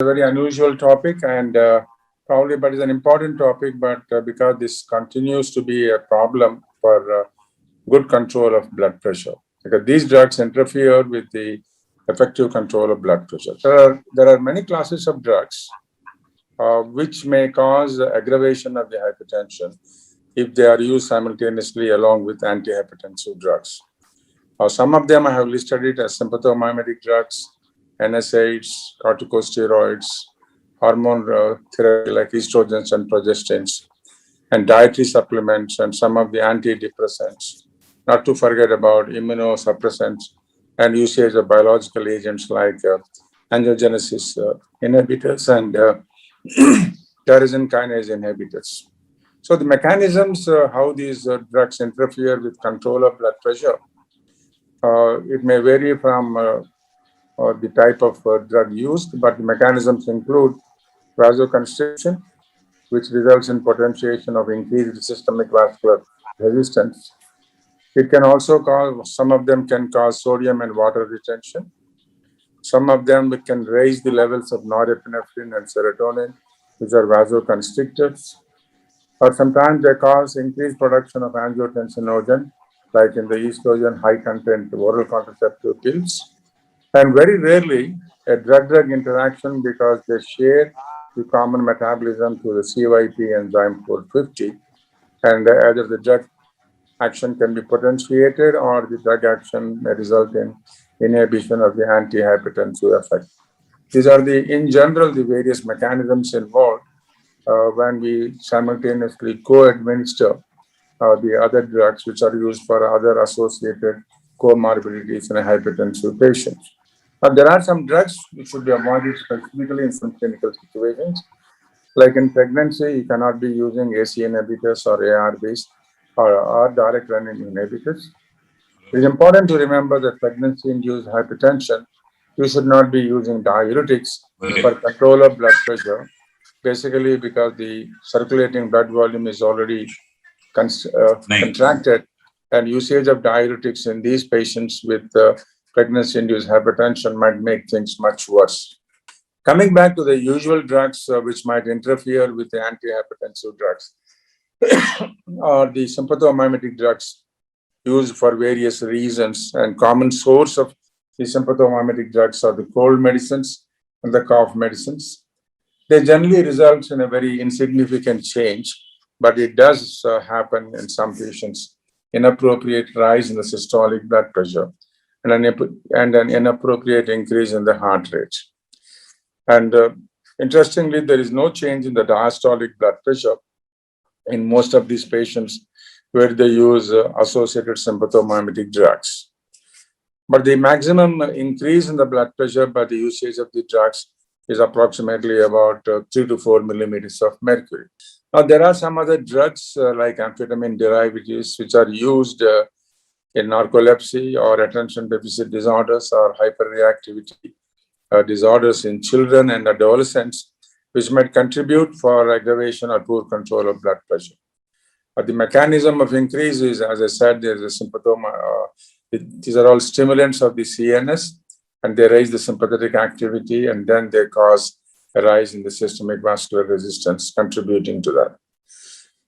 a very unusual topic and probably, but it's an important topic, but because this continues to be a problem for good control of blood pressure. Because these drugs interfere with the effective control of blood pressure. There are many classes of drugs which may cause aggravation of the hypertension if they are used simultaneously along with antihypertensive drugs. Some of them I have listed it as sympathomimetic drugs, Nsaids, corticosteroids, hormone therapy like estrogens and progestins, and dietary supplements, and some of the antidepressants. Not to forget about immunosuppressants and usage of biological agents like angiogenesis inhibitors and tyrosine kinase inhibitors. So the mechanisms how these drugs interfere with control of blood pressure, it may vary from the type of drug used, but the mechanisms include vasoconstriction, which results in potentiation of increased systemic vascular resistance. It can also cause, some of them can cause sodium and water retention. Some of them can raise the levels of norepinephrine and serotonin, which are vasoconstrictors. Or sometimes they cause increased production of angiotensinogen, like in the estrogen high content oral contraceptive pills. And very rarely a drug-drug interaction because they share the common metabolism to the CYP enzyme 450, and either the drug action can be potentiated or the drug action may result in inhibition of the antihypertensive effect. These are in general, the various mechanisms involved when we simultaneously co-administer the other drugs which are used for other associated comorbidities in hypertensive patients. There are some drugs which should be avoided specifically in some clinical situations. Like in pregnancy, you cannot be using AC inhibitors or ARBs or direct renin inhibitors. It is important to remember that pregnancy-induced hypertension, you should not be using diuretics for control of blood pressure, basically because the circulating blood volume is already contracted, and usage of diuretics in these patients with pregnancy-induced hypertension might make things much worse. Coming back to the usual drugs which might interfere with the antihypertensive drugs or the sympathomimetic drugs used for various reasons, and common source of the sympathomimetic drugs are the cold medicines and the cough medicines. They generally result in a very insignificant change, but it does happen in some patients, inappropriate rise in the systolic blood pressure and an inappropriate increase in the heart rate. And interestingly, there is no change in the diastolic blood pressure in most of these patients where they use associated sympathomimetic drugs. But the maximum increase in the blood pressure by the usage of the drugs is approximately about 3 to 4 millimeters of mercury. Now, there are some other drugs like amphetamine derivatives which are used in narcolepsy or attention deficit disorders or hyperreactivity disorders in children and adolescents, which might contribute for aggravation or poor control of blood pressure. The mechanism of increase is, as I said, there's a sympathoma. These are all stimulants of the CNS, and they raise the sympathetic activity, and then they cause a rise in the systemic vascular resistance, contributing to that.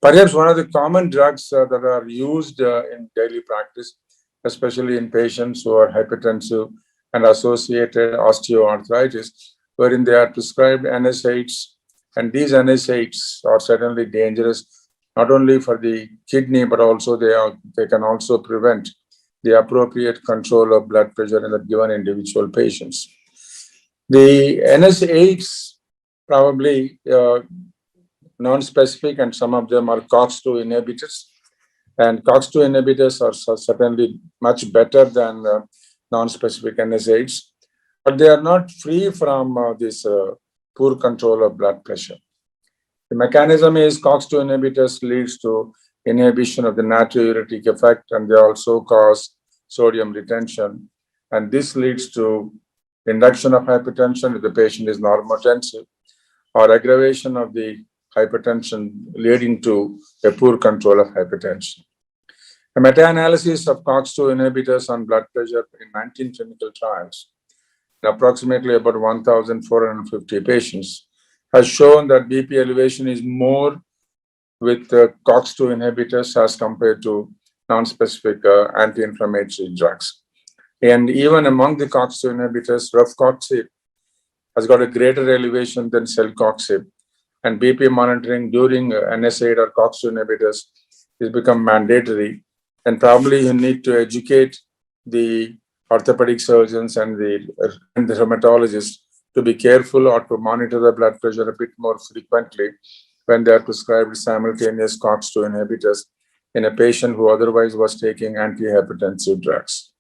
Perhaps one of the common drugs that are used in daily practice, especially in patients who are hypertensive and associated osteoarthritis, wherein they are prescribed Nsaids, and these Nsaids are certainly dangerous, not only for the kidney, but also they can also prevent the appropriate control of blood pressure in the given individual patients. The Nsaids probably non-specific, and some of them are COX-2 inhibitors. And COX-2 inhibitors are certainly much better than non-specific Nsaids, but they are not free from this poor control of blood pressure. The mechanism is COX-2 inhibitors leads to inhibition of the natriuretic effect, and they also cause sodium retention. And this leads to induction of hypertension if the patient is normotensive, or aggravation of the hypertension leading to a poor control of hypertension. A meta-analysis of COX-2 inhibitors on blood pressure in 19 clinical trials approximately about 1,450 patients, has shown that BP elevation is more with COX-2 inhibitors as compared to non-specific anti-inflammatory drugs. And even among the COX-2 inhibitors, rofecoxib has got a greater elevation than celecoxib. And BP monitoring during Nsaid or COX-2 inhibitors is become mandatory. And probably you need to educate the orthopedic surgeons and the rheumatologists to be careful or to monitor the blood pressure a bit more frequently when they are prescribed simultaneous COX-2 inhibitors in a patient who otherwise was taking antihypertensive drugs.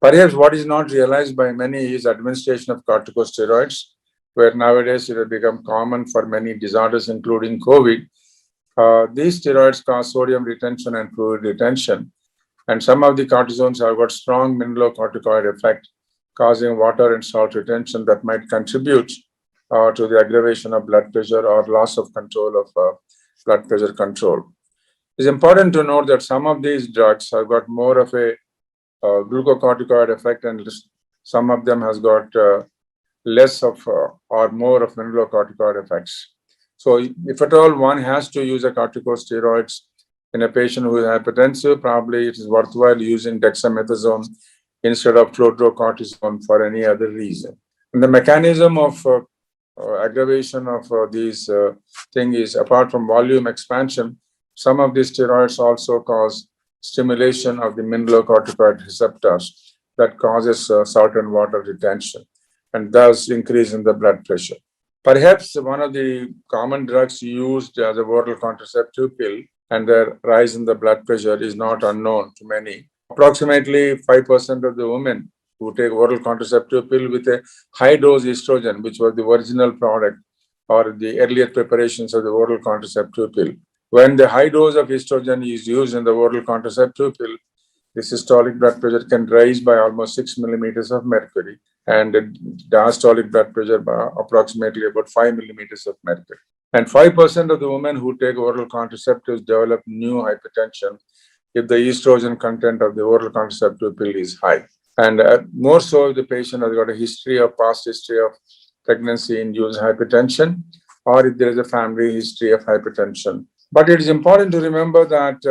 Perhaps what is not realized by many is administration of corticosteroids, where nowadays it has become common for many disorders, including COVID. These steroids cause sodium retention and fluid retention, and some of the cortisones have got strong mineralocorticoid effect, causing water and salt retention that might contribute to the aggravation of blood pressure or loss of control of blood pressure control. It's important to note that some of these drugs have got more of a glucocorticoid effect, and some of them has got less of or more of mineralocorticoid effects. So if at all one has to use a corticosteroids in a patient who is hypertensive, probably it is worthwhile using dexamethasone instead of fludrocortisone for any other reason. And the mechanism of aggravation of these things is, apart from volume expansion, some of these steroids also cause stimulation of the mineralocorticoid receptors that causes salt and water retention and thus increase in the blood pressure. Perhaps one of the common drugs used as a oral contraceptive pill and their rise in the blood pressure is not unknown to many. Approximately 5% of the women who take oral contraceptive pill with a high dose estrogen, which was the original product or the earlier preparations of the oral contraceptive pill. When the high dose of estrogen is used in the oral contraceptive pill, the systolic blood pressure can rise by almost 6 millimeters of mercury, and the diastolic blood pressure by approximately about 5 millimeters of mercury. And 5% of the women who take oral contraceptives develop new hypertension if the estrogen content of the oral contraceptive pill is high. And more so if the patient has got a past history of pregnancy-induced hypertension, or if there is a family history of hypertension. But it is important to remember that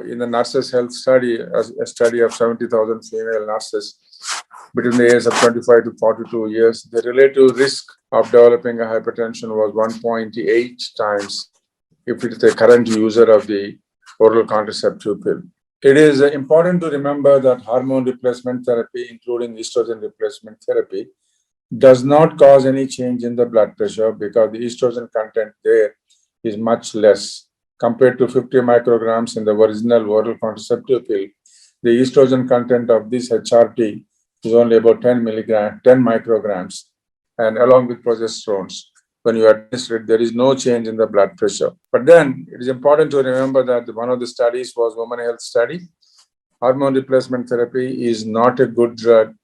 in the nurses' health study, a study of 70,000 female nurses between the ages of 25 to 42 years, the relative risk of developing a hypertension was 1.8 times if it is a current user of the oral contraceptive pill. It is important to remember that hormone replacement therapy, including estrogen replacement therapy, does not cause any change in the blood pressure because the estrogen content there is much less. Compared to 50 micrograms in the original oral contraceptive pill, the estrogen content of this HRT is only about 10 micrograms, and along with progesterones. When you administer it, there is no change in the blood pressure. But then it is important to remember that one of the studies was women health study. Hormone replacement therapy is not a good drug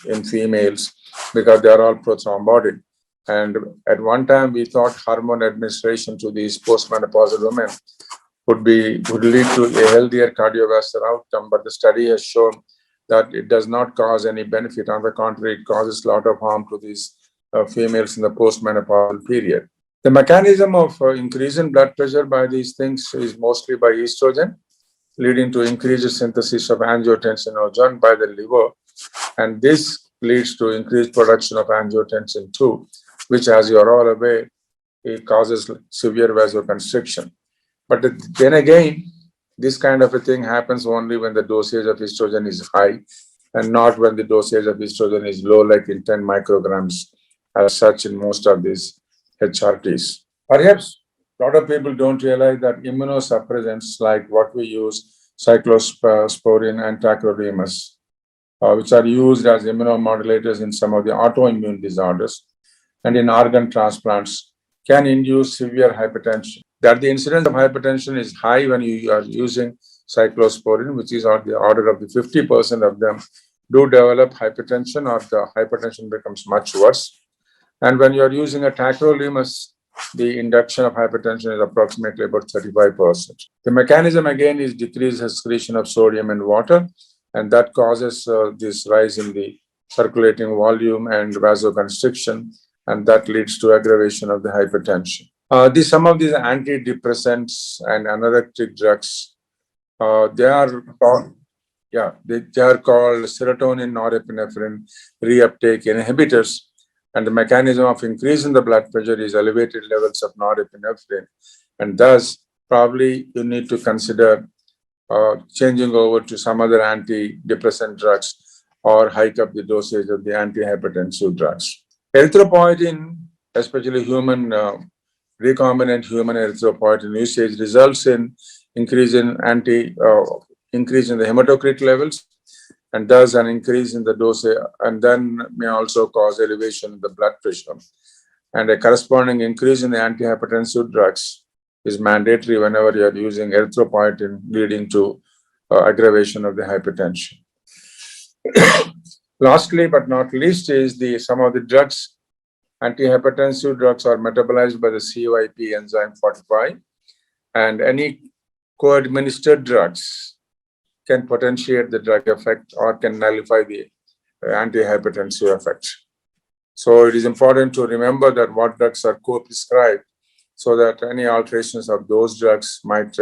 in females because they are all prothrombotic. And at one time, we thought hormone administration to these postmenopausal women would lead to a healthier cardiovascular outcome. But the study has shown that it does not cause any benefit. On the contrary, it causes a lot of harm to these females in the postmenopausal period. The mechanism of increase in blood pressure by these things is mostly by estrogen, leading to increased synthesis of angiotensin by the liver. And this leads to increased production of angiotensin 2, which, as you are all aware, it causes severe vasoconstriction. But then again, this kind of a thing happens only when the dosage of estrogen is high and not when the dosage of estrogen is low, like in 10 micrograms, as such in most of these HRTs. Perhaps a lot of people don't realize that immunosuppressants like what we use, cyclosporin and tacrolimus, which are used as immunomodulators in some of the autoimmune disorders and in organ transplants, can induce severe hypertension. That the incidence of hypertension is high when you are using cyclosporin, which is on the order of the 50% of them do develop hypertension, or the hypertension becomes much worse. And when you are using a tacrolimus, the induction of hypertension is approximately about 35%. The mechanism again is decreased excretion of sodium and water, and that causes this rise in the circulating volume and vasoconstriction, and that leads to aggravation of the hypertension. Some of these antidepressants and anorectic drugs, they are called serotonin norepinephrine reuptake inhibitors, and the mechanism of increasing the blood pressure is elevated levels of norepinephrine, and thus probably you need to consider changing over to some other antidepressant drugs or hike up the dosage of the antihypertensive drugs. Erythropoietin, especially recombinant human erythropoietin usage, results in increase in the hematocrit levels, and thus an increase in the dosage, and then may also cause elevation in the blood pressure. And a corresponding increase in the antihypertensive drugs is mandatory whenever you are using erythropoietin, leading to aggravation of the hypertension. Lastly, but not least, is some of the drugs. Antihypertensive drugs are metabolized by the CYP enzyme 45, and any co-administered drugs can potentiate the drug effect or can nullify the antihypertensive effect. So it is important to remember that what drugs are co-prescribed, so that any alterations of those drugs might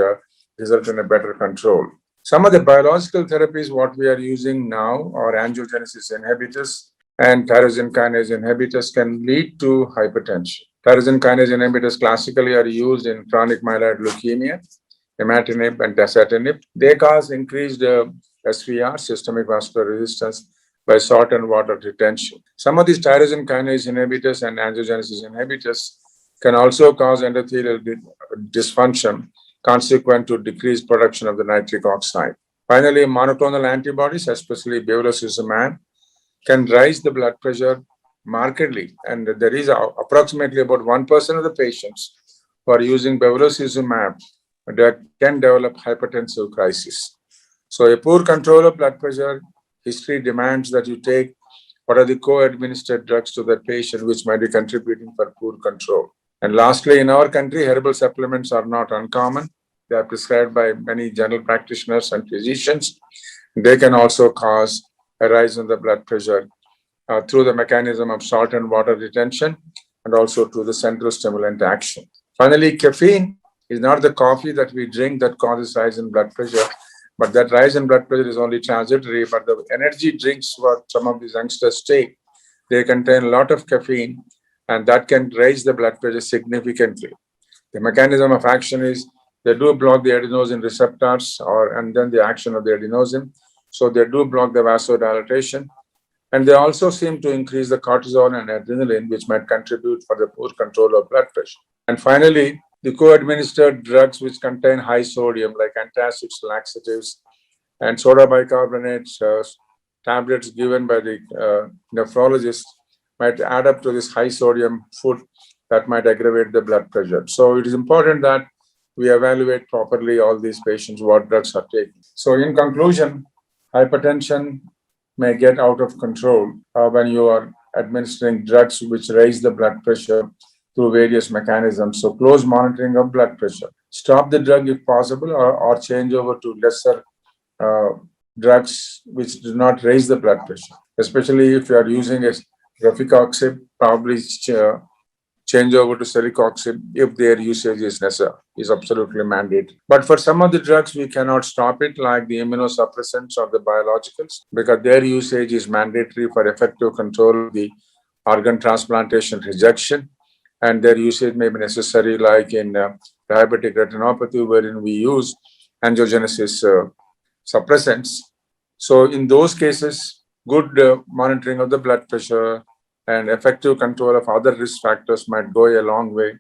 result in a better control. Some of the biological therapies what we are using now are angiogenesis inhibitors and tyrosine kinase inhibitors can lead to hypertension. Tyrosine kinase inhibitors classically are used in chronic myeloid leukemia, imatinib and dasatinib. They cause increased SVR, systemic vascular resistance, by salt and water retention. Some of these tyrosine kinase inhibitors and angiogenesis inhibitors can also cause endothelial dysfunction consequent to decreased production of the nitric oxide. Finally, monoclonal antibodies, especially bevacizumab, can raise the blood pressure markedly, and there is approximately about 1% of the patients who are using bevacizumab that can develop hypertensive crisis. So a poor control of blood pressure, history demands that you take what are the co-administered drugs to that patient which might be contributing for poor control. And lastly, in our country, herbal supplements are not uncommon. They are prescribed by many general practitioners and physicians. They can also cause a rise in the blood pressure through the mechanism of salt and water retention and also through the central stimulant action. Finally, caffeine is not the coffee that we drink that causes rise in blood pressure, but that rise in blood pressure is only transitory. But the energy drinks what some of these youngsters take, they contain a lot of caffeine, and that can raise the blood pressure significantly. The mechanism of action is they do block the adenosine receptors and then the action of the adenosine. So they do block the vasodilatation, and they also seem to increase the cortisol and adrenaline, which might contribute for the poor control of blood pressure. And finally, the co-administered drugs which contain high sodium, like antacids, laxatives, and soda bicarbonate tablets given by the nephrologist, might add up to this high sodium food that might aggravate the blood pressure. So it is important that we evaluate properly all these patients what drugs are taking. So in conclusion, hypertension may get out of control when you are administering drugs which raise the blood pressure through various mechanisms. So close monitoring of blood pressure. Stop the drug if possible, or change over to lesser drugs which do not raise the blood pressure. Especially if you are using a rofecoxib, probably change over to celecoxib if their usage is necessary, is absolutely mandated. But for some of the drugs, we cannot stop it, like the immunosuppressants or the biologicals, because their usage is mandatory for effective control of the organ transplantation rejection, and their usage may be necessary, like in diabetic retinopathy, wherein we use angiogenesis suppressants. So in those cases, good monitoring of the blood pressure and effective control of other risk factors might go a long way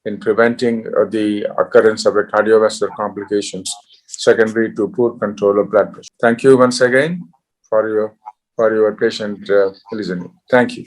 in preventing the occurrence of the cardiovascular complications secondary to poor control of blood pressure. Thank you once again for your patient listening. Thank you.